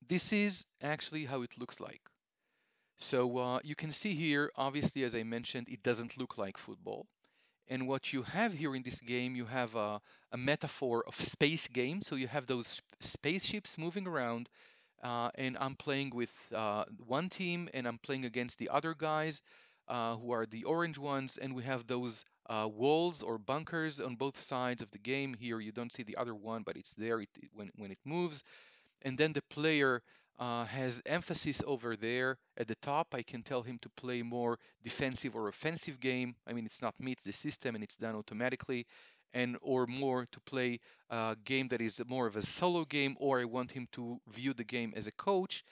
This is actually how it looks like. So you can see here, obviously, as I mentioned, it doesn't look like football. And what you have here in this game, you have a metaphor of space game. So you have those spaceships moving around, and I'm playing with one team, and I'm playing against the other guys, who are the orange ones, and we have those walls or bunkers on both sides of the game. Here you don't see the other one, but it's there when it moves. And then the player has emphasis over there at the top. I can tell him to play more defensive or offensive game. I mean, it's not me, it's the system, and it's done automatically. And or more to play a game that is more of a solo game, or I want him to view the game as a coach.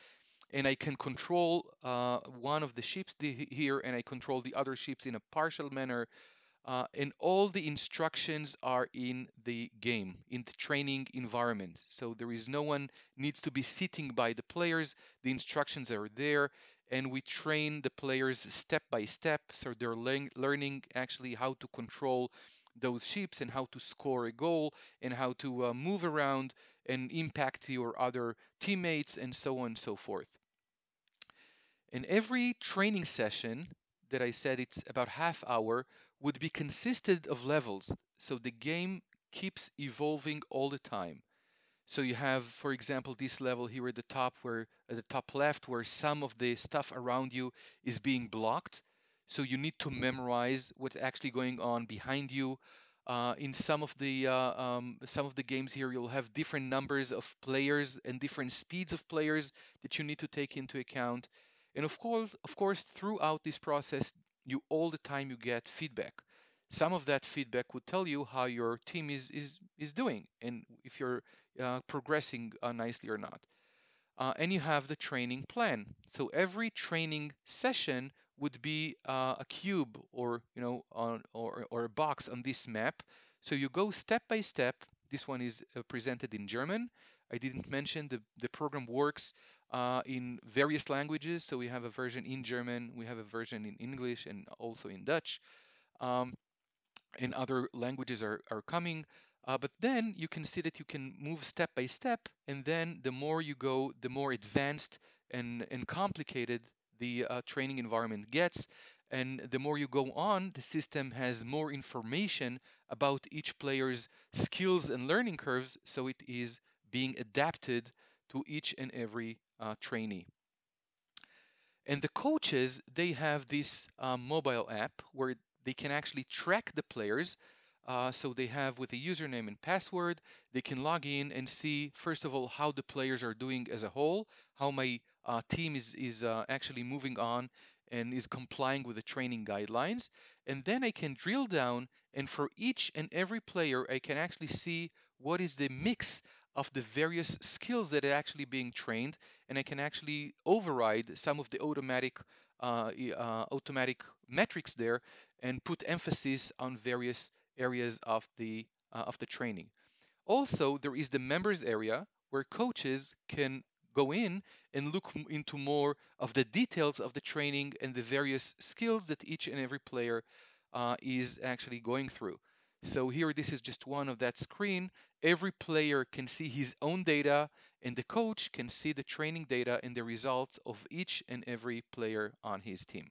And I can control one of the ships here, and I control the other ships in a partial manner, and all the instructions are in the game, in the training environment. So there is no one needs to be sitting by the players. The instructions are there, and we train the players step by step. So they're learning actually how to control those ships and how to score a goal and how to move around and impact your other teammates and so on and so forth. And every training session that I said it's about half hour would be consisted of levels. So the game keeps evolving all the time. So you have, for example, this level here at the top, where at the top left, where some of the stuff around you is being blocked. So you need to memorize what's actually going on behind you. In some of the games here, you'll have different numbers of players and different speeds of players that you need to take into account. And of course, throughout this process, you all the time you get feedback. Some of that feedback would tell you how your team is doing and if you're progressing nicely or not. And you have the training plan. So every training session would be a cube or or a box on this map. So you go step by step. This one is presented in German. I didn't mention the program works in various languages. So we have a version in German, we have a version in English, and also in Dutch. Um, and other languages are coming. But then you can see that you can move step by step, and then the more you go, the more advanced and complicated the training environment gets. And the more you go on, the system has more information about each player's skills and learning curves, so it is being adapted to each and every trainee. And the coaches, they have this mobile app where they can actually track the players. So they have with a username and password, they can log in and see, first of all, how the players are doing as a whole, how my team is actually moving on and is complying with the training guidelines. And then I can drill down, and for each and every player, I can actually see what is the mix of the various skills that are actually being trained, and I can actually override some of the automatic metrics there and put emphasis on various areas of the training. Also, there is the members area where coaches can go in and look into more of the details of the training and the various skills that each and every player is actually going through. So here, this is just one of that screen. Every player can see his own data, and the coach can see the training data and the results of each and every player on his team.